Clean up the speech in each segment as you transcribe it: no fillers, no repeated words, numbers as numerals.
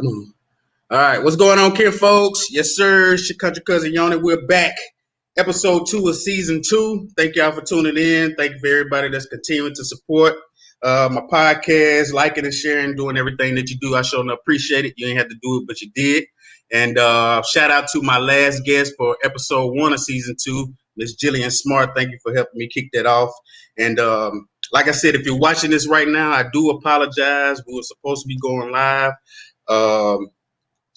moon. All right, what's going on, Kim folks? Yes, sir. It's your country cousin Yoni. We're back. Episode 2 of season 2. Thank y'all for tuning in. Thank you for everybody that's continuing to support my podcast, liking and sharing, doing everything that you do. I sure appreciate it. You ain't have to do it, but you did. And shout out to my last guest for episode 1 of season 2, Miss Jillian Smart. Thank you for helping me kick that off. And like I said, if you're watching this right now, I do apologize. We were supposed to be going live.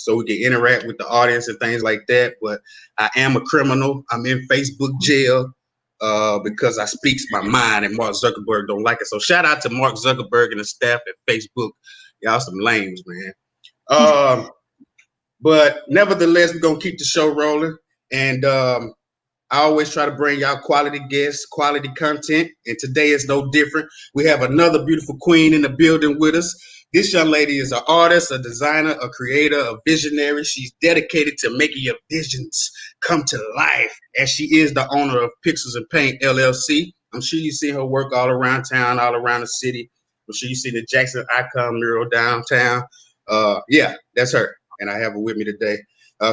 So we can interact with the audience and things like that. But I am a criminal. I'm in Facebook jail because I speaks my mind, and Mark Zuckerberg don't like it. So shout out to Mark Zuckerberg and the staff at Facebook. Y'all some lames, man. But nevertheless, we're going to keep the show rolling. And I always try to bring y'all quality guests, quality content. And today is no different. We have another beautiful queen in the building with us. This young lady is an artist, a designer, a creator, a visionary. She's dedicated to making your visions come to life, as she is the owner of Pixels and Paint LLC. I'm sure you see her work all around town, all around the city. I'm sure you see the Jackson Icon mural downtown. Yeah, that's her, and I have her with me today.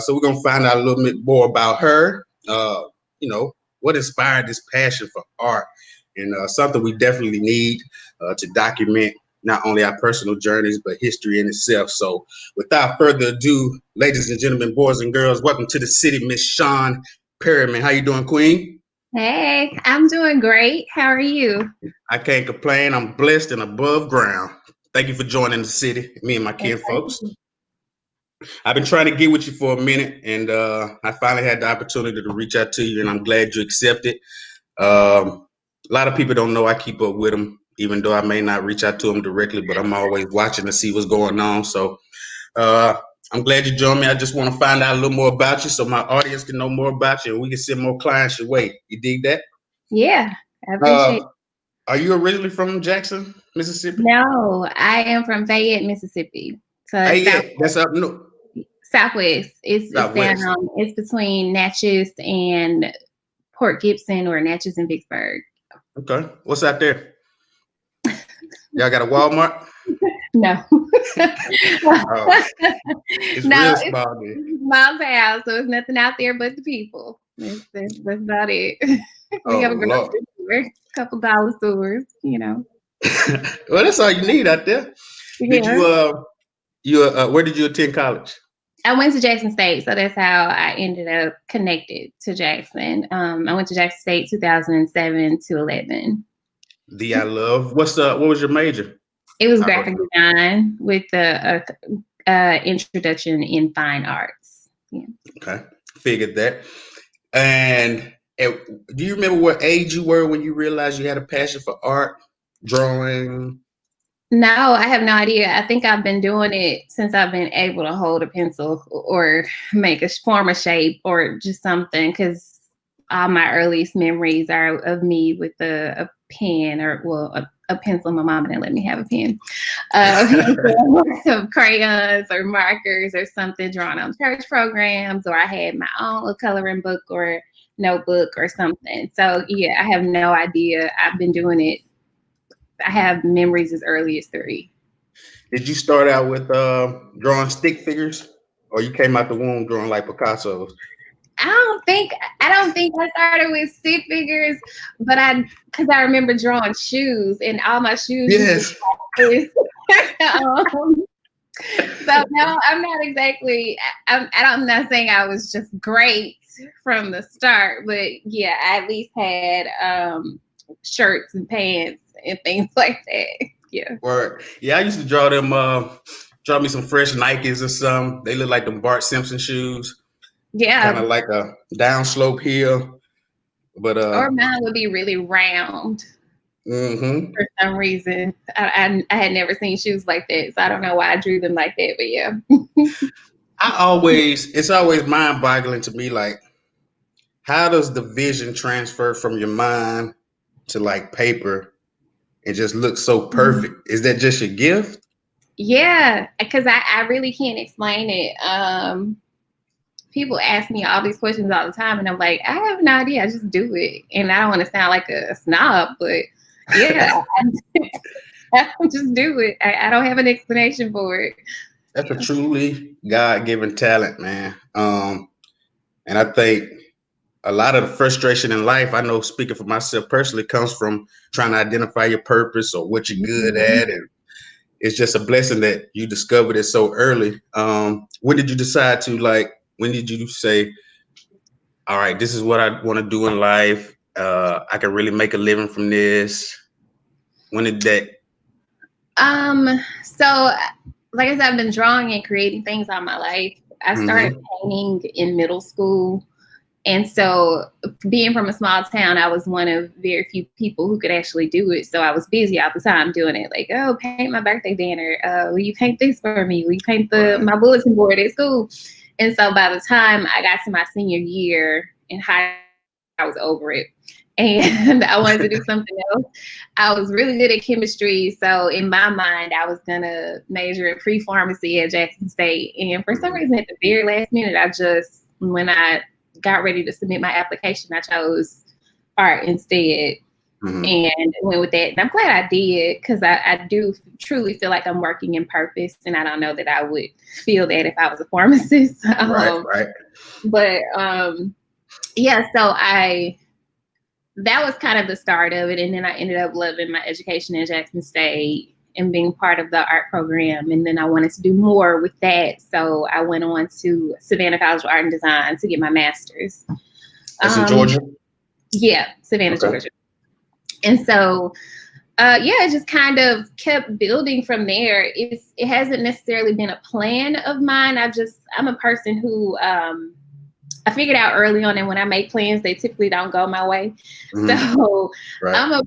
So we're gonna find out a little bit more about her. What inspired this passion for art, and something we definitely need to document not only our personal journeys, but history in itself. So without further ado, ladies and gentlemen, boys and girls, welcome to the city, Miss Shon Perryman. How you doing, Queen? Hey, I'm doing great. How are you? I can't complain. I'm blessed and above ground. Thank you for joining the city, me and my kin folks. I've been trying to get with you for a minute, and I finally had the opportunity to reach out to you, and I'm glad you accepted. A lot of people don't know I keep up with them, even though I may not reach out to them directly, but I'm always watching to see what's going on. So I'm glad you joined me. I just want to find out a little more about you so my audience can know more about you and we can send more clients your way. You dig that? Yeah, I appreciate it. Are you originally from Jackson, Mississippi? No, I am from Fayette, Mississippi. So that's up north. Southwest. It's Southwest. down. It's between Natchez and Port Gibson, or Natchez and Vicksburg. Okay, what's out there? Y'all got a Walmart? No. It's no, real small there. It's small town, so it's nothing out there but the people. That's about it. We have a grocery store, a couple dollar stores, Well, that's all you need out there. Yeah. Where did you attend college? I went to Jackson State, so that's how I ended up connected to Jackson. I went to Jackson State 2007 to 11. I love. What was your major? It was graphic design with the introduction in fine arts. Yeah. Okay, figured that. And do you remember what age you were when you realized you had a passion for art, drawing? No, I have no idea. I think I've been doing it since I've been able to hold a pencil or form a shape or just something, because all my earliest memories are of me with a pen or a pencil. My mom didn't let me have a pen. Of crayons or markers or something drawn on church programs, or I had my own coloring book or notebook or something. So yeah, I have no idea. I've been doing it. I have memories as early as 3. Did you start out with drawing stick figures, or you came out the womb drawing like Picasso's? I don't think I started with stick figures, but because I remember drawing shoes, and all my shoes. Yes. So no, I'm not exactly. I'm not saying I was just great from the start, but yeah, I at least had shirts and pants and things like that. Yeah. Word. Yeah, I used to draw them. Draw me some fresh Nikes or something. They look like them Bart Simpson shoes. Yeah. Kind of like a downslope heel. But or mine would be really round. Mm-hmm. For some reason. I had never seen shoes like that, so I don't know why I drew them like that, but yeah. It's always mind-boggling to me, like, how does the vision transfer from your mind to like paper and just look so perfect? Is that just your gift? Yeah, because I really can't explain it. People ask me all these questions all the time, and I'm like, I have no idea. I just do it, and I don't want to sound like a snob, but yeah, I just do it. I don't have an explanation for it. That's a truly God-given talent, man. And I think a lot of the frustration in life, I know speaking for myself personally, comes from trying to identify your purpose or what you're good Mhm. at. And it's just a blessing that you discovered it so early. When did you decide to when did you say, all right, this is what I want to do in life. I can really make a living from this. When did that? Um, so like I said, I've been drawing and creating things all my life. I started Mm-hmm. painting in middle school. And so, being from a small town, I was one of very few people who could actually do it. So I was busy all the time doing it. Like, oh, paint my birthday banner. Will you paint this for me? Will you paint Right. my bulletin board at school? And so by the time I got to my senior year in high school, I was over it. And I wanted to do something else. I was really good at chemistry. So in my mind, I was going to major in pre-pharmacy at Jackson State. And for some Mm-hmm. reason, at the very last minute, when I got ready to submit my application, I chose art instead Mm-hmm. and went with that. And I'm glad I did because I do truly feel like I'm working in purpose. And I don't know that I would feel that if I was a pharmacist. Right. Right. But yeah, so that was kind of the start of it. And then I ended up loving my education at Jackson State and being part of the art program. And then I wanted to do more with that. So I went on to Savannah College of Art and Design to get my master's. That's in Georgia. Yeah, Savannah, Okay. Georgia. And so, yeah, it just kind of kept building from there. It hasn't necessarily been a plan of mine. I'm a person who, I figured out early on that when I make plans, they typically don't go my way. Mm-hmm. So Right.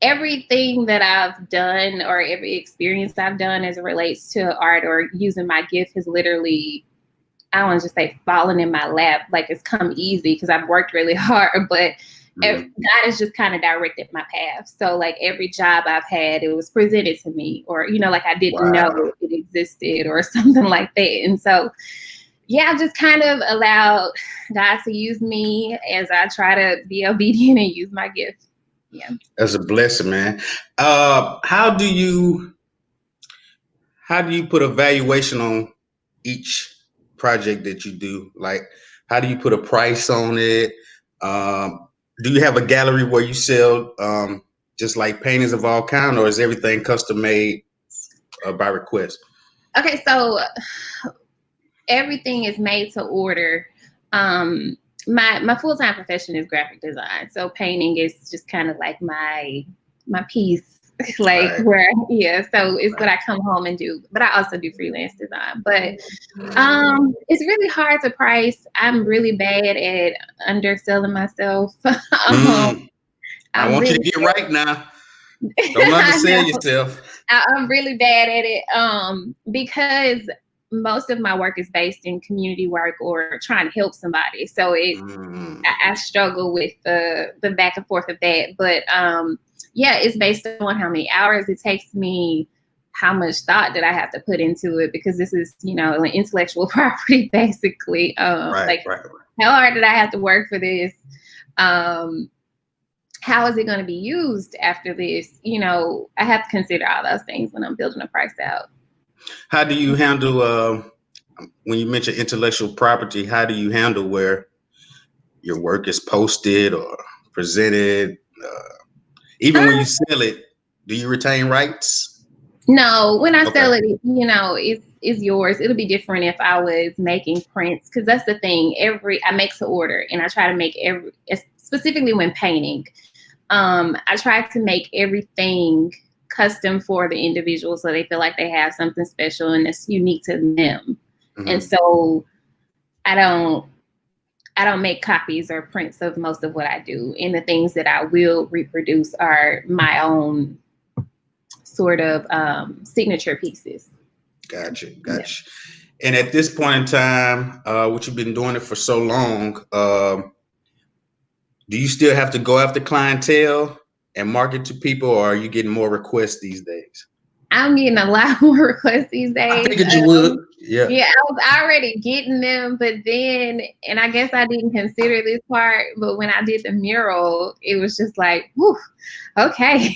everything that I've done or every experience I've done as it relates to art or using my gift has literally, I don't want to just say fallen in my lap. Like it's come easy because I've worked really hard, but Mm-hmm. God has just kind of directed my path. So like every job I've had, it was presented to me or, like I didn't know Wow. it existed or something like that. And so, yeah, I've just kind of allowed God to use me as I try to be obedient and use my gift. Yeah. That's a blessing, man. How do you put a valuation on each project that you do? Like, how do you put a price on it? Um, do you have a gallery where you sell just like paintings of all kind, or is everything custom made by request? Okay, so everything is made to order. My full-time profession is graphic design, so painting is just kind of like my piece. Like Right. where, yeah, so it's what Right. I come home and do, but I also do freelance design. But it's really hard to price. I'm really bad at underselling myself. Mm, I I'm want you to really get right now. Don't I undersell know. yourself. I'm really bad at it because most of my work is based in community work or trying to help somebody. So Mm, I struggle with the back and forth of that. But yeah, it's based on how many hours it takes me, how much thought that I have to put into it because this is, an intellectual property basically. right. Like Right. how hard did I have to work for this? Um, how is it going to be used after this? I have to consider all those things when I'm building a price out. How do you handle when you mention intellectual property? How do you handle where your work is posted or presented? Even when Uh, you sell it, do you retain rights? no, when I Okay. sell it, it's yours. It'll be different if I was making prints because that's the thing. I make to order, and I try to make specifically when painting. I try to make everything custom for the individual so they feel like they have something special and it's unique to them. And Hmm. so I don't I don't make copies or prints of most of what I do. And the things that I will reproduce are my own sort of signature pieces. Gotcha. Yeah. Gotcha. And at this point in time, what you've been doing it for so long, do you still have to go after clientele and market to people, or are you getting more requests these days? I'm getting a lot more requests these I days. figured you would. Yeah. Yeah, I was already getting them, but then, and I guess I didn't consider this part, but when I did the mural, it was just like, whew, okay,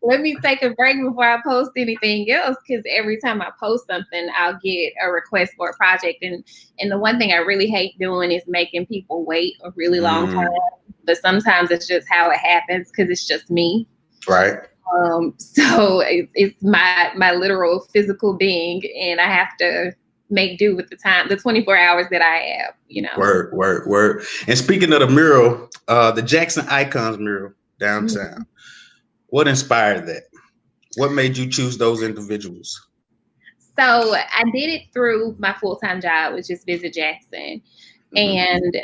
let me take a break before I post anything else, because every time I post something, I'll get a request for a project, and the one thing I really hate doing is making people wait a really long time, but sometimes it's just how it happens because it's just me. Right. So it's my literal physical being, and I have to make do with the 24 hours that I have, Word. And speaking of the mural, the Jackson Icons mural downtown, Mm-hmm. what inspired that? What made you choose those individuals? So I did it through my full-time job, which is Visit Jackson. And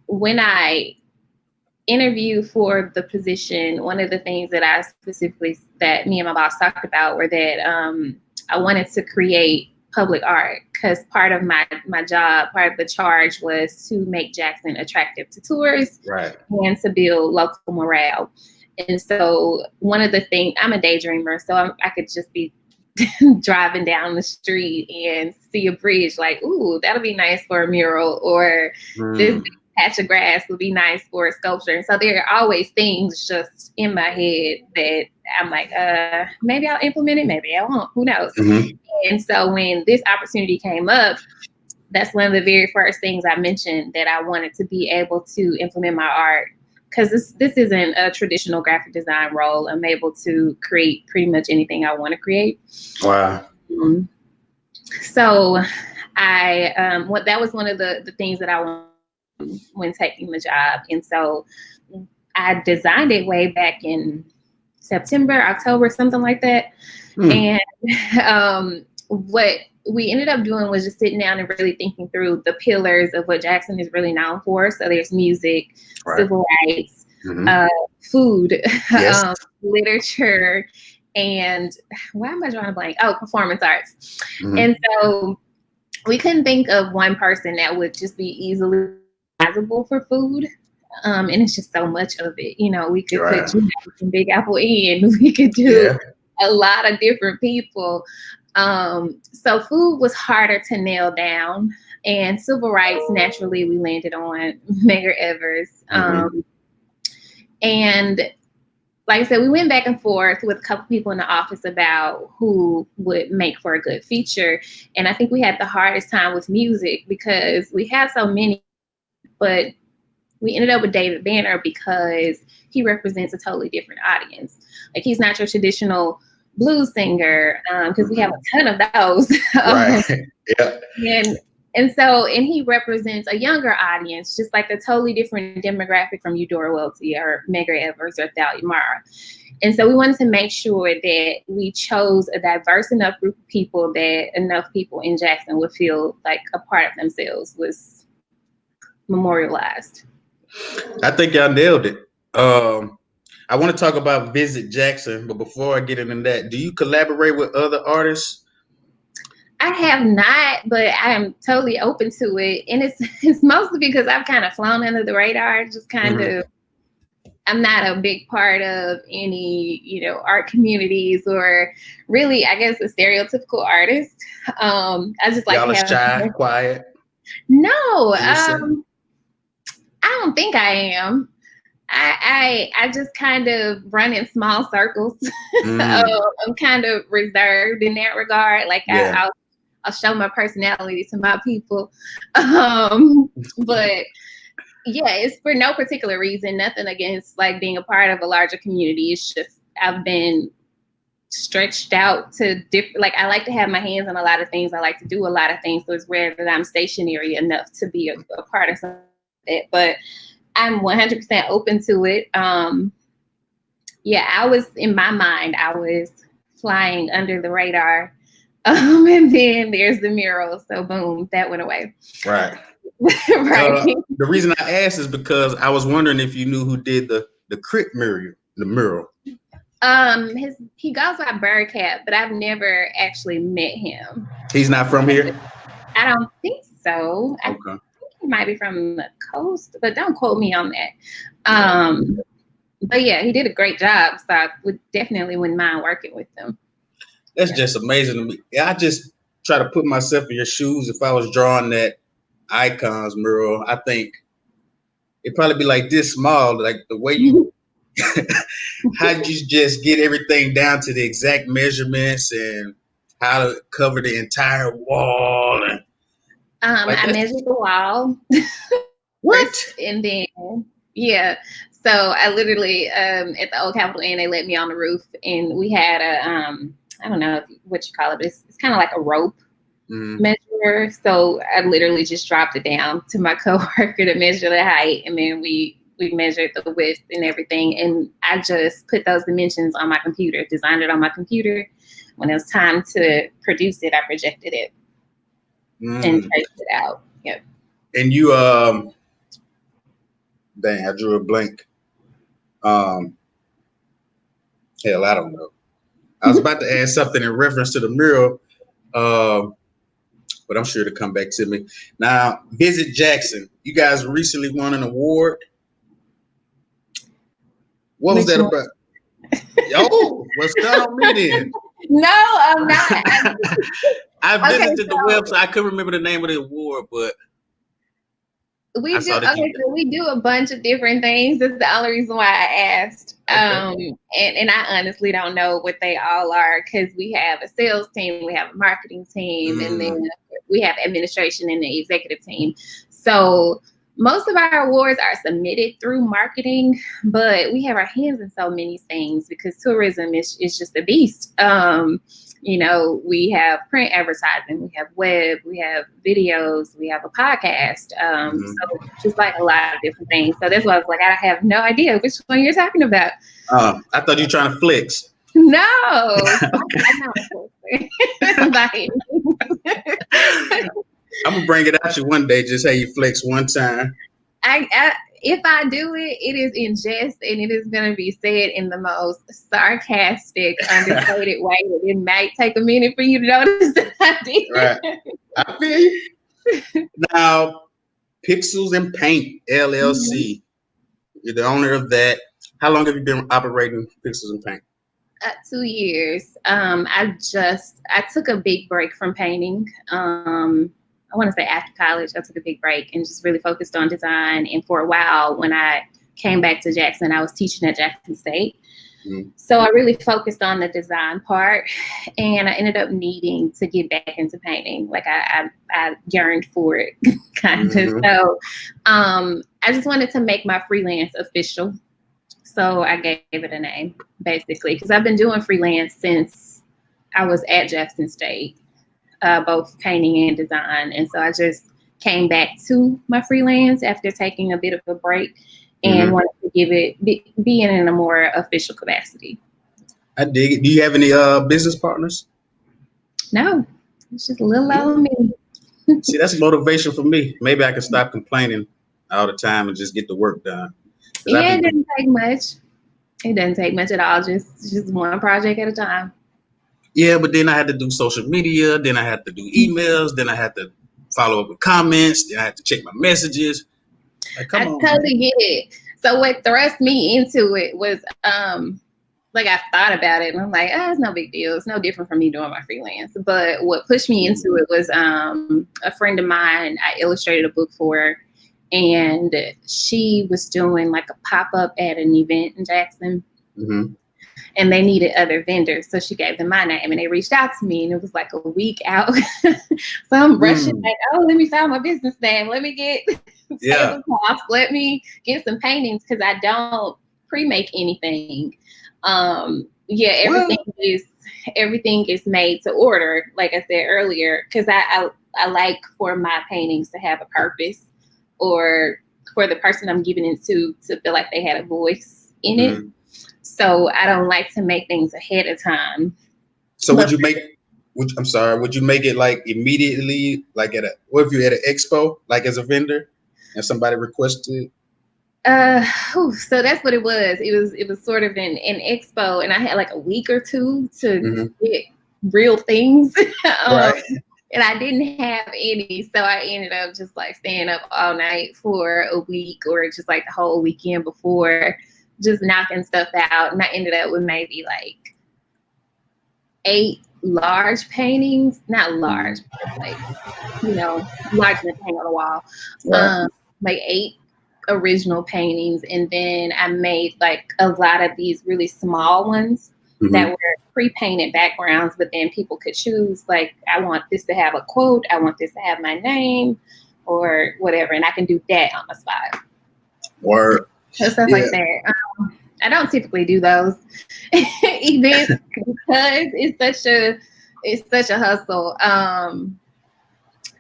when I interview for the position, one of the things that I specifically, that me and my boss talked about, were that I wanted to create public art, because part of my job, part of the charge, was to make Jackson attractive to tourists, right, and to build local morale. And so one of the things, I'm a daydreamer, so I could just be driving down the street and see a bridge, like, ooh, that'll be nice for a mural, or this patch of grass would be nice for a sculpture. And so there are always things just in my head that I'm like, maybe I'll implement it, maybe I won't, who knows. And so when this opportunity came up, that's one of the very first things I mentioned, that I wanted to be able to implement my art, because this isn't a traditional graphic design role. I'm able to create pretty much anything I want to create. Wow. So that was one of the things that I wanted when taking the job. And so I designed it way back in September, October, something like that. And what we ended up doing was just sitting down and really thinking through the pillars of what Jackson is really known for. So there's music, civil rights, food, literature, and why am I drawing a blank? Oh, performance arts. And so we couldn't think of one person that would just be easily recognizable for food. And it's just so much of it. We could put some Big Apple in. We could do a lot of different people. So food was harder to nail down. And civil rights, naturally, we landed on Medgar Evers. And like I said, we went back and forth with a couple people in the office about who would make for a good feature. And I think we had the hardest time with music, because we have so many, but we ended up with David Banner because he represents a totally different audience. Like, he's not your traditional blues singer, because we have a ton of those. And he represents a younger audience, just like a totally different demographic from Eudora Welty or Medgar Evers or Thalia Mara. And so we wanted to make sure that we chose a diverse enough group of people that enough people in Jackson would feel like a part of themselves was memorialized. I think y'all nailed it. I want to talk about Visit Jackson, but before I get into that, do you collaborate with other artists? I have not, but I am totally open to it. And it's mostly because I've kind of flown under the radar, just kind of, I'm not a big part of any, art communities, or really, I guess, a stereotypical artist. I just like y'all are shy, quiet. No, I don't think I am. I just kind of run in small circles. I'm kind of reserved in that regard. Like, I'll show my personality to my people. But yeah, it's for no particular reason, nothing against like being a part of a larger community. It's just, I've been stretched out to different, like, I like to have my hands on a lot of things. I like to do a lot of things. So it's rare that I'm stationary enough to be a part of something like that. But I'm 100% open to it. I was, in my mind, I was flying under the radar. And then there's the mural. So boom, that went away. Right. The reason I asked is because I was wondering if you knew who did the Crit mural, the mural. He goes by Birdcat, but I've never actually met him. He's not from here? I don't think so. Okay. I think he might be from the coast, but don't quote me on that. But yeah, he did a great job. So I wouldn't mind working with him. That's just amazing to me. Yeah, I just try to put myself in your shoes. If I was drawing that icons mural, I think it'd probably be like this small, like the way you, how did you just get everything down to the exact measurements and how to cover the entire wall and like I measured the wall what? first, and then yeah. So I literally at the old Capitol Inn, they let me on the roof, and we had a I don't know what you call it. It's kind of like a rope measure. So I literally just dropped it down to my coworker to measure the height, and then we measured the width and everything. And I just put those dimensions on my computer, designed it on my computer. When it was time to produce it, I projected it and traced it out. Yep. And you dang, I drew a blank. Hell, I don't know. I was about to add something in reference to the mural, but I'm sure to come back to me. Now, Visit Jackson. You guys recently won an award. What was that about? Yo, what's done on me then? No, I'm not. I visited the website. I couldn't remember the name of the award, but we do a bunch of different things. That's the only reason why I asked. Okay. And I honestly don't know what they all are, because we have a sales team, we have a marketing team, and then we have administration and the executive team. So most of our awards are submitted through marketing, but we have our hands in so many things because tourism is just a beast. You know, we have print advertising, we have web, we have videos, we have a podcast. So just like a lot of different things. So that's why I was like, I have no idea which one you're talking about. I thought you were trying to flex. No. I'm not I'm gonna bring it out you one day. Just how you flex one time. If I do it, it is in jest, and it is going to be said in the most sarcastic, understated way. It might take a minute for you to notice that I did. Right. I feel you. Now, Pixels and Paint LLC. You're the owner of that. How long have you been operating Pixels and Paint? 2 years. I took a big break from painting. I want to say after college, I took a big break and just really focused on design. And for a while, when I came back to Jackson, I was teaching at Jackson State. So I really focused on the design part, and I ended up needing to get back into painting. Like I yearned for it, kind of. So I just wanted to make my freelance official. So I gave it a name, basically, because I've been doing freelance since I was at Jackson State. Both painting and design. And so I just came back to my freelance after taking a bit of a break and wanted to give it, be in a more official capacity. I dig it. Do you have any business partners? No, it's just a little old me. See, that's motivation for me. Maybe I can stop complaining all the time and just get the work done. Yeah, it doesn't take much. It doesn't take much at all. Just one project at a time. Yeah, but then I had to do social media, then I had to do emails, then I had to follow up with comments, then I had to check my messages. Like, I totally get it. So what thrust me into it was like I thought about it and I'm like, it's no big deal. It's no different from me doing my freelance. But what pushed me into it was a friend of mine I illustrated a book for, and she was doing like a pop-up at an event in Jackson. And they needed other vendors. So she gave them my name and they reached out to me, and it was like a week out. So I'm rushing like, let me find my business name. Let me get tablecloths. Let me get some paintings, because I don't pre-make anything. Everything is made to order, like I said earlier, because I like for my paintings to have a purpose, or for the person I'm giving it to feel like they had a voice in it. So I don't like to make things ahead of time. So would you make it like immediately, like what if you had an expo, like as a vendor and somebody requested? So that's what it was. It was sort of an expo, and I had like a week or two to get real things. Right. And I didn't have any, so I ended up just like staying up all night for a week, or just like the whole weekend before, just knocking stuff out. And I ended up with maybe like 8 large paintings, not large, but like, large enough to hang on the wall. Right. Like 8 original paintings. And then I made like a lot of these really small ones that were pre-painted backgrounds, but then people could choose, like, I want this to have a quote, I want this to have my name or whatever. And I can do that on the spot. Or Stuff like that. I don't typically do those events because it's such a hustle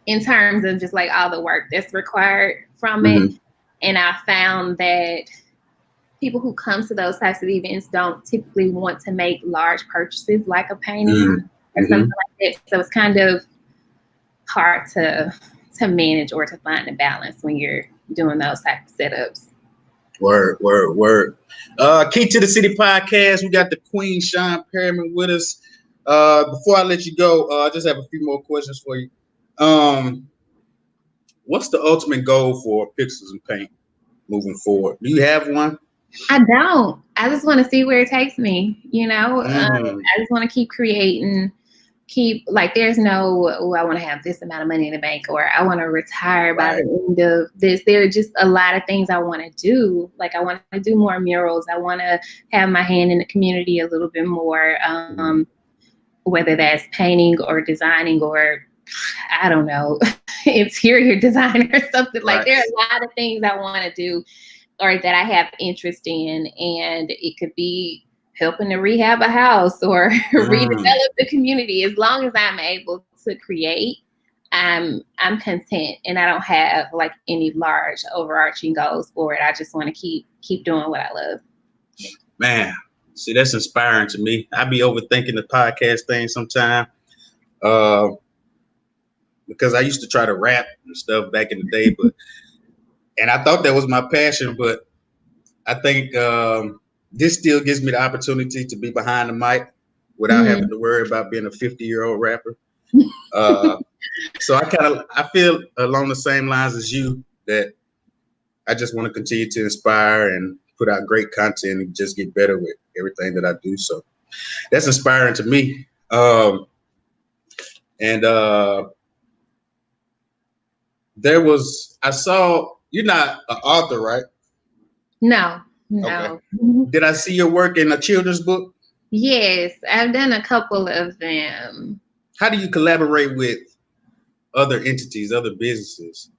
in terms of just like all the work that's required from it. And I found that people who come to those types of events don't typically want to make large purchases like a painting or something like that. So it's kind of hard to manage or to find a balance when you're doing those type of setups. Word. Key to the City podcast. We got the Queen Shon Perryman with us. Before I let you go, I just have a few more questions for you. What's the ultimate goal for Pixels and Paint moving forward? Do you have one? I don't. I just want to see where it takes me. I just want to keep creating. There's no, I want to have this amount of money in the bank, or I want to retire by the end of this. There are just a lot of things I want to do. Like, I want to do more murals. I want to have my hand in the community a little bit more, whether that's painting or designing or, I don't know, interior design or something. Like, there are a lot of things I want to do or that I have interest in, and it could be helping to rehab a house or redevelop the community. As long as I'm able to create, I'm content, and I don't have like any large overarching goals for it. I just want to keep doing what I love. Man, see, that's inspiring to me. I be overthinking the podcast thing sometime, because I used to try to rap and stuff back in the day, and I thought that was my passion, but I think this still gives me the opportunity to be behind the mic without having to worry about being a 50-year-old rapper. So I feel along the same lines as you, that I just want to continue to inspire and put out great content and just get better with everything that I do. So that's inspiring to me. I saw, you're not an author, right? No. Okay. Did I see your work in a children's book? Yes, I've done a couple of them. How do you collaborate with other entities, other businesses?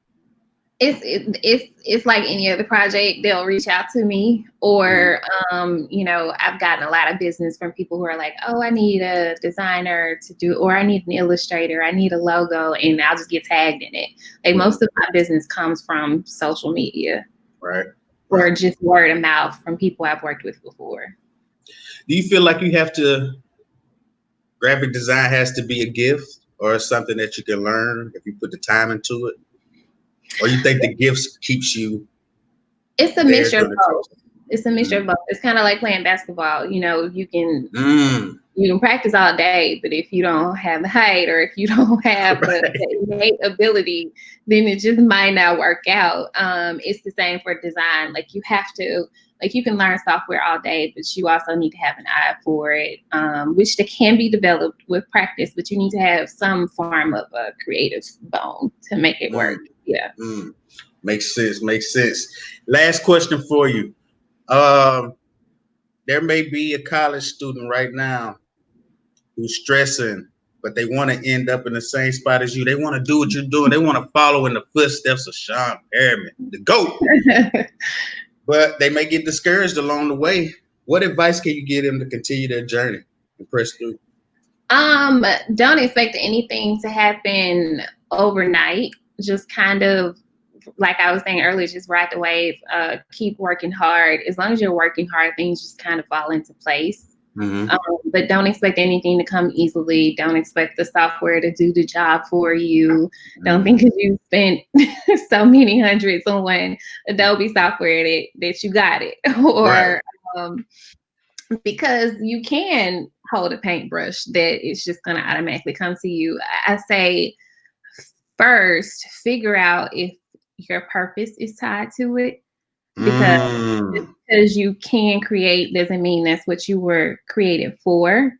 It's like any other project. They'll reach out to me, or I've gotten a lot of business from people who are like, oh, I need a designer to do, or I need an illustrator, I need a logo, and I'll just get tagged in it. Like, most of my business comes from social media, right? Or just word of mouth from people I've worked with before. Do you feel like graphic design has to be a gift, or something that you can learn if you put the time into it? Or you think the gifts keeps you? It's a mixture of both. It's a mixture of both. It's kind of like playing basketball. You can practice all day, but if you don't have the height, or if you don't have the innate ability, then it just might not work out. It's the same for design. Like, you have to, like, you can learn software all day, but you also need to have an eye for it, which can be developed with practice, but you need to have some form of a creative bone to make it work. Yeah. Makes sense. Last question for you. There may be a college student right now who's stressing, but they want to end up in the same spot as you. They want to do what you're doing. They want to follow in the footsteps of Shon Perryman, the GOAT. But they may get discouraged along the way. What advice can you give them to continue their journey and press through? Don't expect anything to happen overnight. Just kind of, like I was saying earlier, just ride the wave. Keep working hard. As long as you're working hard, things just kind of fall into place. But don't expect anything to come easily. Don't expect the software to do the job for you. Don't think because you spent so many hundreds on one Adobe software that you got it. Or because you can hold a paintbrush, that it's just going to automatically come to you. I say, first, figure out if your purpose is tied to it. because just Mm. because you can create doesn't mean that's what you were created for.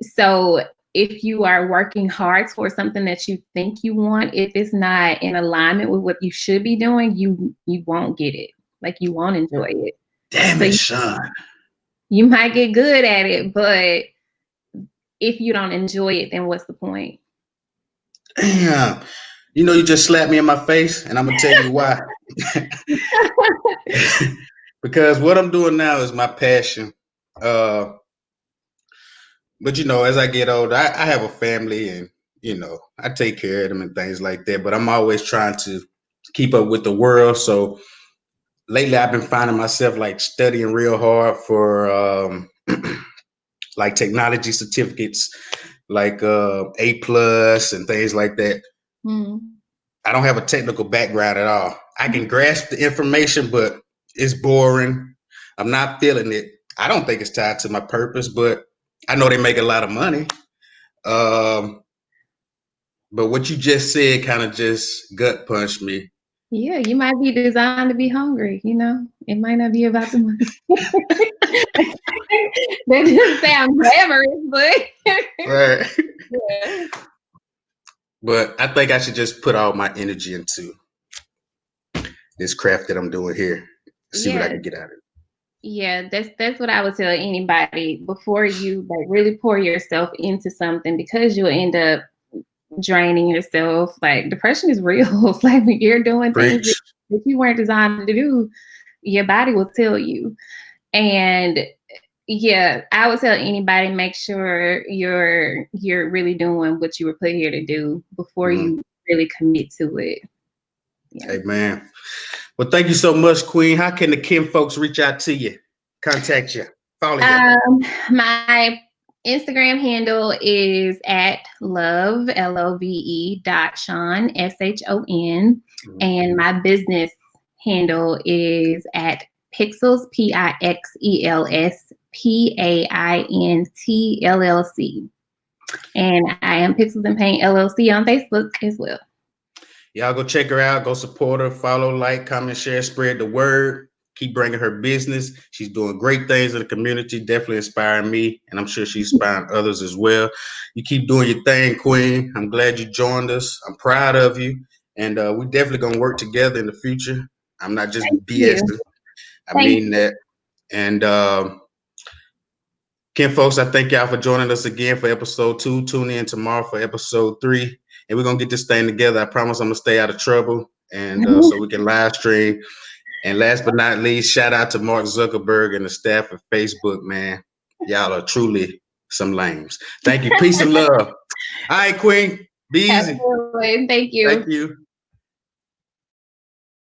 So if you are working hard towards something that you think you want, if it's not in alignment with what you should be doing, you won't get it. Like you won't enjoy it. Damn So it, Shon. you might get good at it, but if you don't enjoy it, then what's the point? Damn. You know, you just slapped me in my face, and I'm gonna tell you why. Because what I'm doing now is my passion. Uh, but you know, as I get older, I have a family, and you know, I take care of them and things like that. But I'm always trying to keep up with the world. So lately, I've been finding myself like studying real hard for like technology certificates, like A+ and things like that. Mm. I don't have a technical background at all. I can grasp the information, but it's boring. I'm not feeling it. I don't think it's tied to my purpose, but I know they make a lot of money. Um, but what you just said kind of just gut punched me. Yeah, you might be designed to be hungry, you know? It might not be about the money. That doesn't sound glamorous, but Right. yeah. But I think I should just put all my energy into this craft that I'm doing here. See what I Yeah, can get out of it. yeah, that's what I would tell anybody before you like really pour yourself into something because you'll end up draining yourself. Like depression is real. Like when you're doing things Preach. that you weren't designed to do, your body will tell you. And yeah, I would tell anybody make sure you're really doing what you were put here to do before Mm. you really commit to it. Yeah. Amen. Well, thank you so much, Queen. How can the Kim folks reach out to you, contact you, follow you? My Instagram handle is at love .Shon SHON, Mhm. and my business handle is at Pixels PIXELS and I am Pixels and Paint LLC on Facebook as well. Y'all go check her out. Go support her. Follow, like, comment, share, spread the word. Keep bringing her business. She's doing great things in the community. Definitely inspiring me, and I'm sure she's inspiring others as well. You keep doing your thing, Queen. I'm glad you joined us. I'm proud of you, and we definitely gonna work together in the future. I'm not just Thank you. BSing. I Thank mean you. that. And Ken, folks, I thank y'all for joining us again for episode 2. Tune in tomorrow for episode 3, and we're gonna get this thing together. I promise I'm gonna stay out of trouble, and so we can live stream. And last but not least, shout out to Mark Zuckerberg and the staff of Facebook. Man, y'all are truly some lames. Thank you. Peace and love. All right, Queen. Be easy. Absolutely. Thank Thank you. you.